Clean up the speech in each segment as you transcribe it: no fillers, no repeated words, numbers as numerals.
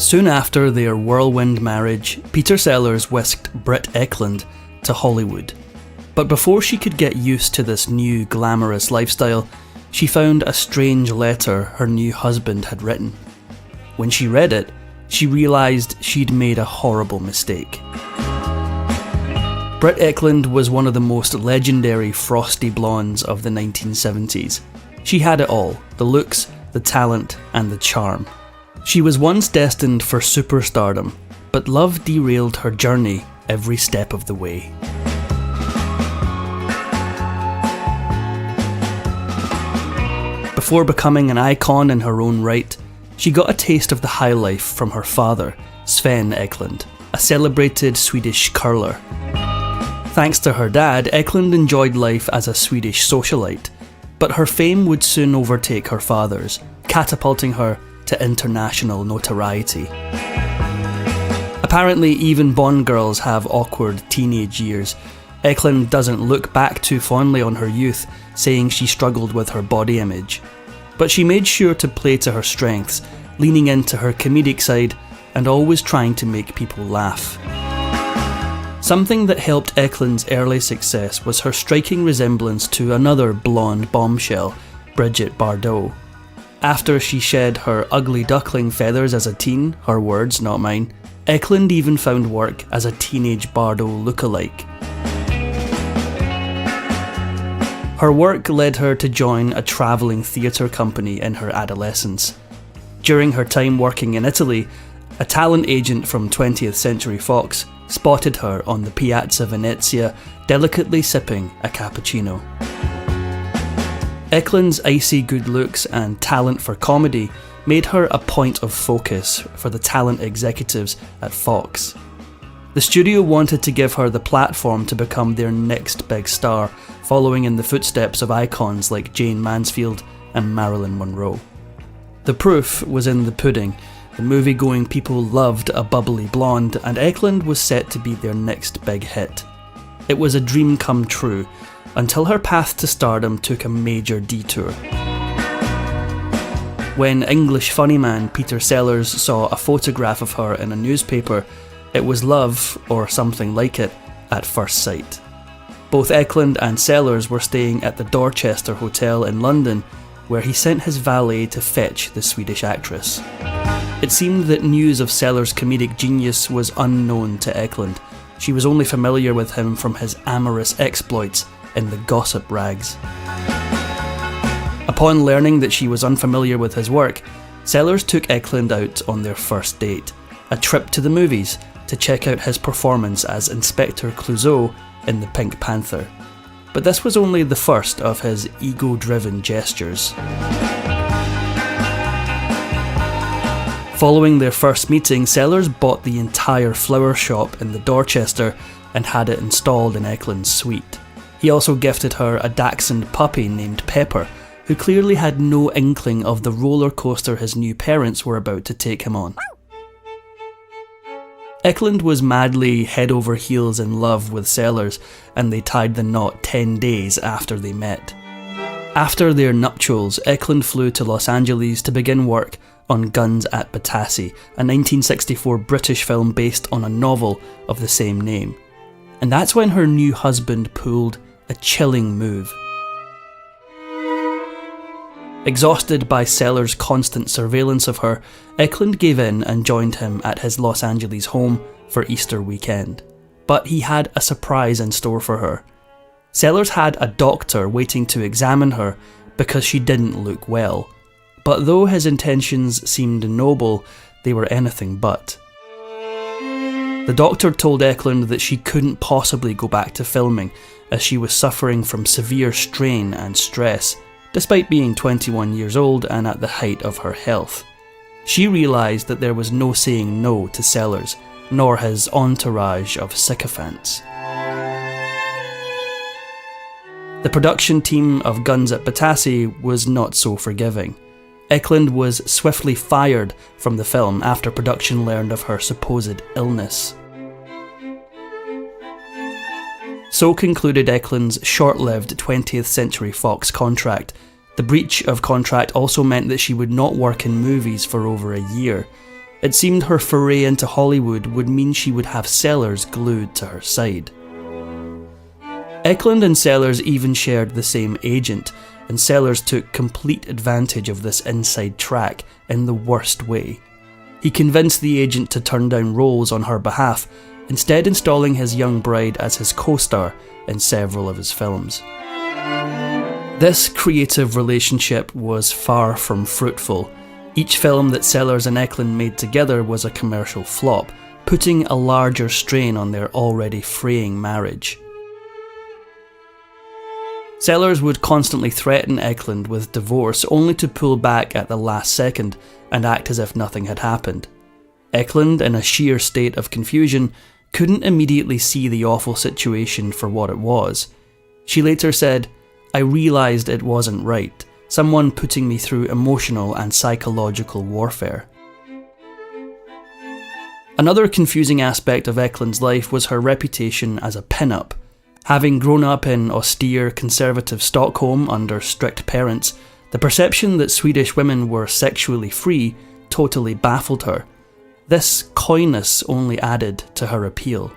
Soon after their whirlwind marriage, Peter Sellers whisked Britt Ekland to Hollywood. But before she could get used to this new glamorous lifestyle, she found a strange letter her new husband had written. When she read it, she realised she'd made a horrible mistake. Britt Ekland was one of the most legendary frosty blondes of the 1970s. She had it all: the looks, the talent, and the charm. She was once destined for superstardom, but love derailed her journey every step of the way. Before becoming an icon in her own right, she got a taste of the high life from her father, Sven Ekland, a celebrated Swedish curler. Thanks to her dad, Ekland enjoyed life as a Swedish socialite, but her fame would soon overtake her father's, catapulting her to international notoriety. Apparently, even Bond girls have awkward teenage years. Ekland doesn't look back too fondly on her youth, saying she struggled with her body image. But she made sure to play to her strengths, leaning into her comedic side and always trying to make people laugh. Something that helped Ekland's early success was her striking resemblance to another blonde bombshell, Brigitte Bardot. After she shed her ugly duckling feathers as a teen, her words, not mine, Ekland even found work as a teenage Bardot lookalike. Her work led her to join a travelling theatre company in her adolescence. During her time working in Italy, a talent agent from 20th Century Fox spotted her on the Piazza Venezia, delicately sipping a cappuccino. Ekland's icy good looks and talent for comedy made her a point of focus for the talent executives at Fox. The studio wanted to give her the platform to become their next big star, following in the footsteps of icons like Jane Mansfield and Marilyn Monroe. The proof was in the pudding. The movie-going people loved a bubbly blonde, and Ekland was set to be their next big hit. It was a dream come true, until her path to stardom took a major detour. When English funny man Peter Sellers saw a photograph of her in a newspaper, it was love, or something like it, at first sight. Both Ekland and Sellers were staying at the Dorchester Hotel in London, where he sent his valet to fetch the Swedish actress. It seemed that news of Sellers' comedic genius was unknown to Ekland. She was only familiar with him from his amorous exploits in the gossip rags. Upon learning that she was unfamiliar with his work, Sellers took Ekland out on their first date, a trip to the movies to check out his performance as Inspector Clouseau in The Pink Panther. But this was only the first of his ego-driven gestures. Following their first meeting, Sellers bought the entire flower shop in the Dorchester and had it installed in Ekland's suite. He also gifted her a dachshund puppy named Pepper, who clearly had no inkling of the roller coaster his new parents were about to take him on. Ekland was madly head over heels in love with Sellers, and they tied the knot 10 days after they met. After their nuptials, Ekland flew to Los Angeles to begin work on Guns at Battersea, a 1964 British film based on a novel of the same name. And that's when her new husband pulled a chilling move. Exhausted by Sellers' constant surveillance of her, Ekland gave in and joined him at his Los Angeles home for Easter weekend. But he had a surprise in store for her. Sellers had a doctor waiting to examine her because she didn't look well. But though his intentions seemed noble, they were anything but. The doctor told Ekland that she couldn't possibly go back to filming as she was suffering from severe strain and stress, despite being 21 years old and at the height of her health. She realised that there was no saying no to Sellers, nor his entourage of sycophants. The production team of Guns at Battersea was not so forgiving. Ekland was swiftly fired from the film after production learned of her supposed illness. So concluded Ekland's short-lived 20th Century Fox contract. The breach of contract also meant that she would not work in movies for over a year. It seemed her foray into Hollywood would mean she would have Sellers glued to her side. Ekland and Sellers even shared the same agent, and Sellers took complete advantage of this inside track in the worst way. He convinced the agent to turn down roles on her behalf, instead installing his young bride as his co-star in several of his films. This creative relationship was far from fruitful. Each film that Sellers and Ekland made together was a commercial flop, putting a larger strain on their already fraying marriage. Sellers would constantly threaten Ekland with divorce, only to pull back at the last second and act as if nothing had happened. Ekland, in a sheer state of confusion, couldn't immediately see the awful situation for what it was. She later said, "I realised it wasn't right, someone putting me through emotional and psychological warfare." Another confusing aspect of Ekland's life was her reputation as a pin-up. Having grown up in austere, conservative Stockholm under strict parents, the perception that Swedish women were sexually free totally baffled her. This coyness only added to her appeal.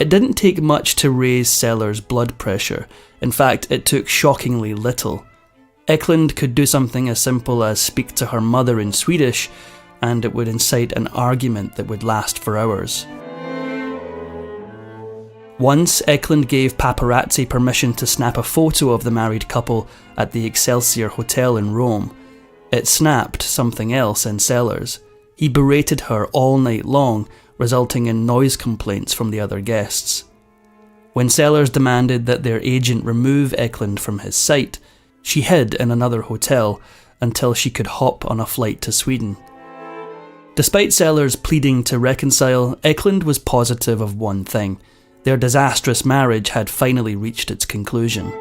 It didn't take much to raise Sellers' blood pressure. In fact, it took shockingly little. Ekland could do something as simple as speak to her mother in Swedish, and it would incite an argument that would last for hours. Once, Ekland gave paparazzi permission to snap a photo of the married couple at the Excelsior Hotel in Rome. It snapped something else in Sellers. He berated her all night long, resulting in noise complaints from the other guests. When Sellers demanded that their agent remove Ekland from his site, she hid in another hotel until she could hop on a flight to Sweden. Despite Sellers pleading to reconcile, Ekland was positive of one thing: their disastrous marriage had finally reached its conclusion.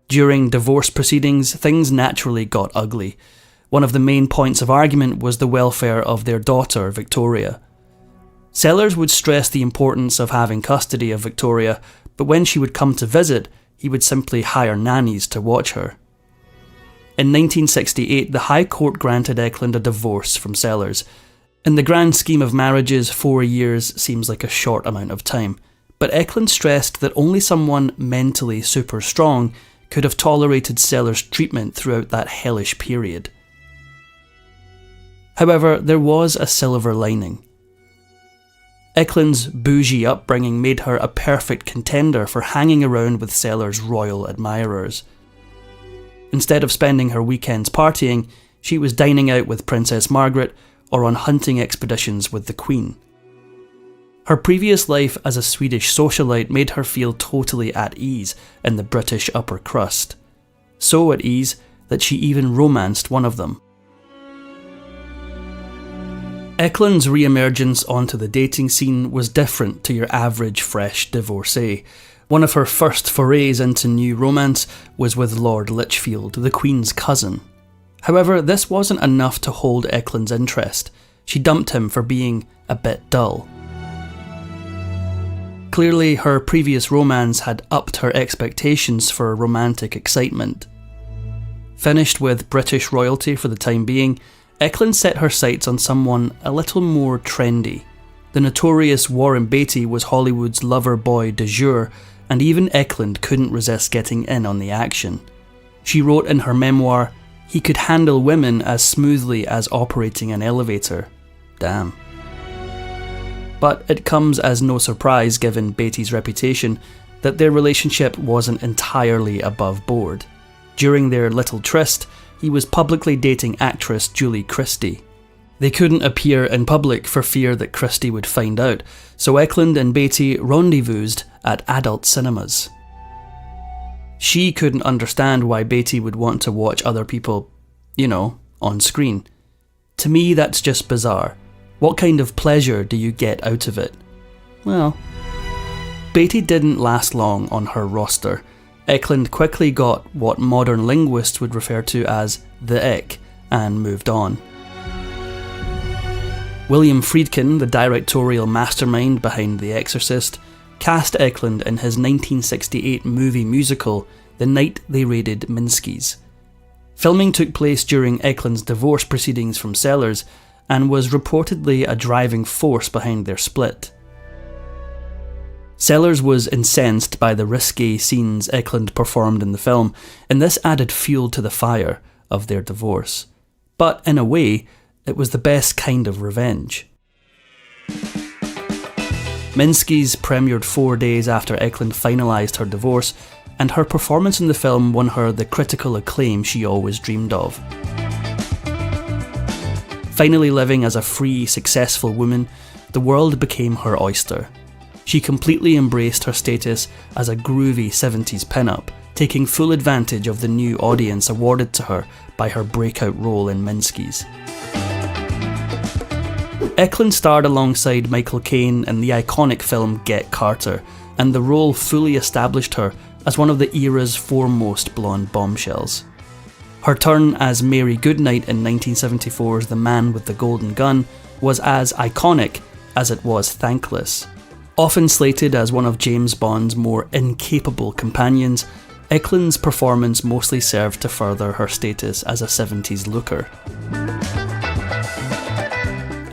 During divorce proceedings, things naturally got ugly. One of the main points of argument was the welfare of their daughter, Victoria. Sellers would stress the importance of having custody of Victoria, but when she would come to visit, he would simply hire nannies to watch her. In 1968, the High Court granted Ekland a divorce from Sellers. In the grand scheme of marriages, 4 years seems like a short amount of time, but Ekland stressed that only someone mentally super strong could have tolerated Sellers' treatment throughout that hellish period. However, there was a silver lining. Ekland's bougie upbringing made her a perfect contender for hanging around with Sellers' royal admirers. Instead of spending her weekends partying, she was dining out with Princess Margaret or on hunting expeditions with the Queen. Her previous life as a Swedish socialite made her feel totally at ease in the British upper crust. So at ease that she even romanced one of them. Ekland's re-emergence onto the dating scene was different to your average fresh divorcee. One of her first forays into new romance was with Lord Lichfield, the Queen's cousin. However, this wasn't enough to hold Ekland's interest. She dumped him for being a bit dull. Clearly, her previous romance had upped her expectations for romantic excitement. Finished with British royalty for the time being, Ekland set her sights on someone a little more trendy. The notorious Warren Beatty was Hollywood's lover boy du jour, and even Ekland couldn't resist getting in on the action. She wrote in her memoir, "He could handle women as smoothly as operating an elevator." Damn. But it comes as no surprise, given Beatty's reputation, that their relationship wasn't entirely above board. During their little tryst, he was publicly dating actress Julie Christie. They couldn't appear in public for fear that Christie would find out, so Ekland and Beatty rendezvoused at adult cinemas. She couldn't understand why Beatty would want to watch other people, on screen. To me, that's just bizarre. What kind of pleasure do you get out of it? Well, Beatty didn't last long on her roster. Ekland quickly got what modern linguists would refer to as the ick and moved on. William Friedkin, the directorial mastermind behind The Exorcist, cast Ekland in his 1968 movie musical The Night They Raided Minsky's. Filming took place during Ekland's divorce proceedings from Sellers and was reportedly a driving force behind their split. Sellers was incensed by the risque scenes Ekland performed in the film, and this added fuel to the fire of their divorce. But in a way, it was the best kind of revenge. Minsky's premiered 4 days after Ekland finalised her divorce, and her performance in the film won her the critical acclaim she always dreamed of. Finally living as a free, successful woman, the world became her oyster. She completely embraced her status as a groovy 70s pin-up, taking full advantage of the new audience awarded to her by her breakout role in Minsky's. Ekland starred alongside Michael Caine in the iconic film Get Carter, and the role fully established her as one of the era's foremost blonde bombshells. Her turn as Mary Goodnight in 1974's The Man with the Golden Gun was as iconic as it was thankless. Often slated as one of James Bond's more incapable companions, Ekland's performance mostly served to further her status as a 70s looker.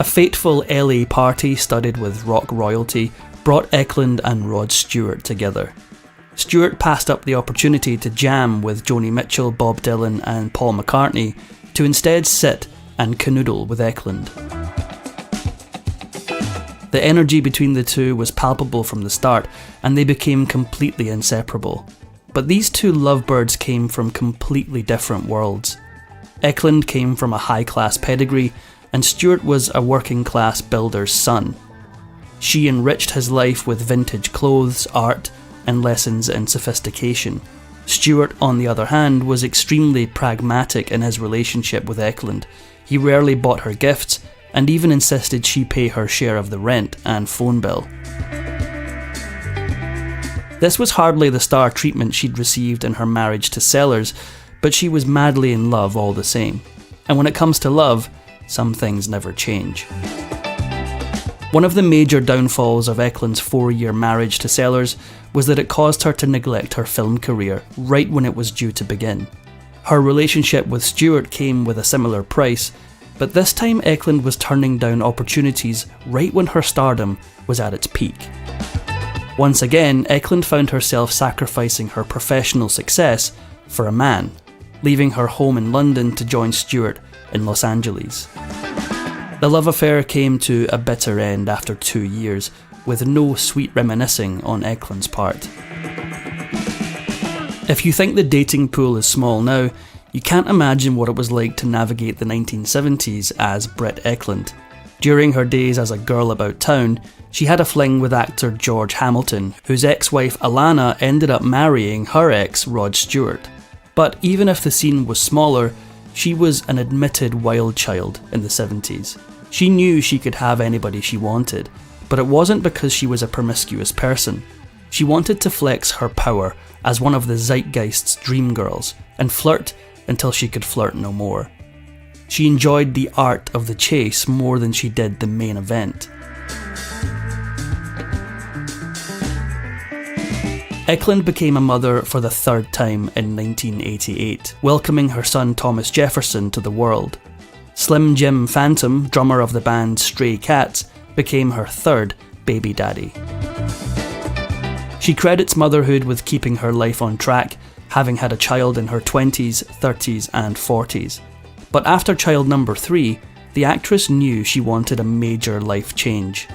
A fateful LA party studded with rock royalty brought Ekland and Rod Stewart together. Stewart passed up the opportunity to jam with Joni Mitchell, Bob Dylan and Paul McCartney to instead sit and canoodle with Ekland. The energy between the two was palpable from the start, and they became completely inseparable. But these two lovebirds came from completely different worlds. Ekland came from a high-class pedigree, and Stewart was a working-class builder's son. She enriched his life with vintage clothes, art, and lessons in sophistication. Stewart, on the other hand, was extremely pragmatic in his relationship with Ekland. He rarely bought her gifts, and even insisted she pay her share of the rent and phone bill. This was hardly the star treatment she'd received in her marriage to Sellers, but she was madly in love all the same. And when it comes to love, some things never change. One of the major downfalls of Ekland's 4-year marriage to Sellers was that it caused her to neglect her film career right when it was due to begin. Her relationship with Stewart came with a similar price, but this time Ekland was turning down opportunities right when her stardom was at its peak. Once again, Ekland found herself sacrificing her professional success for a man, leaving her home in London to join Stewart in Los Angeles. The love affair came to a bitter end after 2 years, with no sweet reminiscing on Ekland's part. If you think the dating pool is small now, you can't imagine what it was like to navigate the 1970s as Britt Ekland. During her days as a girl about town, she had a fling with actor George Hamilton, whose ex-wife Alana ended up marrying her ex Rod Stewart. But even if the scene was smaller, she was an admitted wild child in the 70s. She knew she could have anybody she wanted, but it wasn't because she was a promiscuous person. She wanted to flex her power as one of the zeitgeist's dream girls and flirt until she could flirt no more. She enjoyed the art of the chase more than she did the main event. Ekland became a mother for the 3rd time in 1988, welcoming her son Thomas Jefferson to the world. Slim Jim Phantom, drummer of the band Stray Cats, became her 3rd baby daddy. She credits motherhood with keeping her life on track, having had a child in her 20s, 30s and 40s. But after child number 3, the actress knew she wanted a major life change.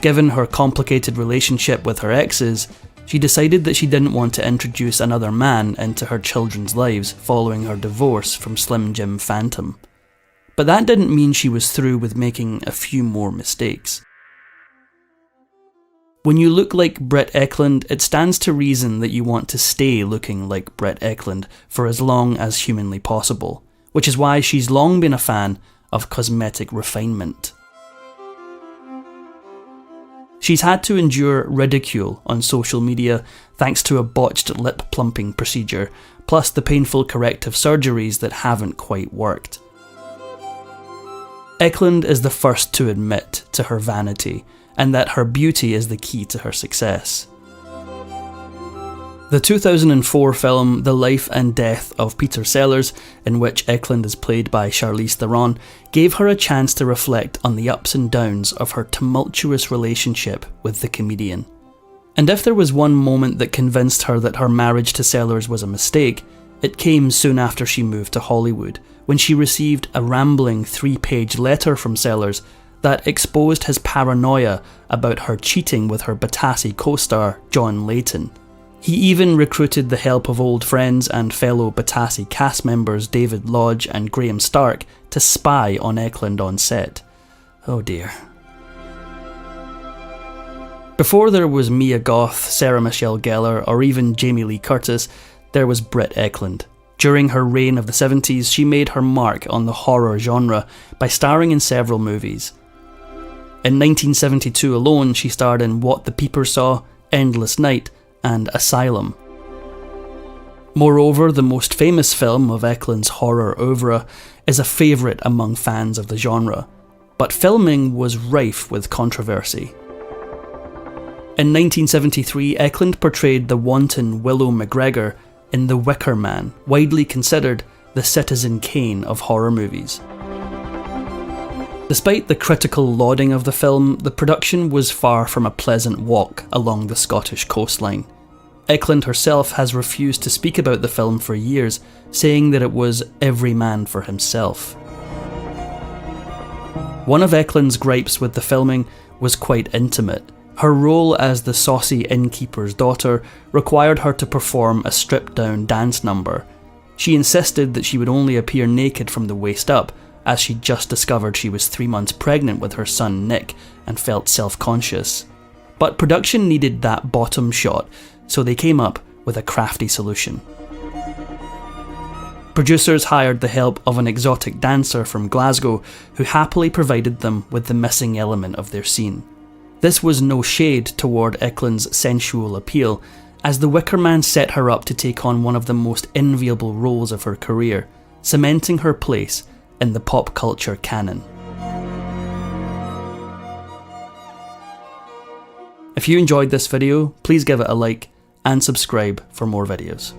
Given her complicated relationship with her exes, she decided that she didn't want to introduce another man into her children's lives following her divorce from Slim Jim Phantom. But that didn't mean she was through with making a few more mistakes. When you look like Britt Ekland, it stands to reason that you want to stay looking like Britt Ekland for as long as humanly possible, which is why she's long been a fan of cosmetic refinement. She's had to endure ridicule on social media thanks to a botched lip-plumping procedure, plus the painful corrective surgeries that haven't quite worked. Ekland is the first to admit to her vanity, and that her beauty is the key to her success. The 2004 film The Life and Death of Peter Sellers, in which Ekland is played by Charlize Theron, gave her a chance to reflect on the ups and downs of her tumultuous relationship with the comedian. And if there was one moment that convinced her that her marriage to Sellers was a mistake, it came soon after she moved to Hollywood, when she received a rambling 3-page letter from Sellers that exposed his paranoia about her cheating with her Battassi co-star John Layton. He even recruited the help of old friends and fellow Battassi cast members David Lodge and Graham Stark to spy on Ekland on set. Oh dear. Before there was Mia Goth, Sarah Michelle Gellar, or even Jamie Lee Curtis, there was Britt Ekland. During her reign of the 70s, she made her mark on the horror genre by starring in several movies. In 1972 alone, she starred in What the Peepers Saw, Endless Night, and Asylum. Moreover, the most famous film of Ekland's horror oeuvre is a favourite among fans of the genre, but filming was rife with controversy. In 1973, Ekland portrayed the wanton Willow McGregor in The Wicker Man, widely considered the Citizen Kane of horror movies. Despite the critical lauding of the film, the production was far from a pleasant walk along the Scottish coastline. Ekland herself has refused to speak about the film for years, saying that it was every man for himself. One of Ekland's gripes with the filming was quite intimate. Her role as the saucy innkeeper's daughter required her to perform a stripped-down dance number. She insisted that she would only appear naked from the waist up, as she'd just discovered she was 3 months pregnant with her son Nick and felt self-conscious. But production needed that bottom shot, so they came up with a crafty solution. Producers hired the help of an exotic dancer from Glasgow who happily provided them with the missing element of their scene. This was no shade toward Ekland's sensual appeal, as The Wicker Man set her up to take on one of the most enviable roles of her career, cementing her place in the pop culture canon. If you enjoyed this video, please give it a like and subscribe for more videos.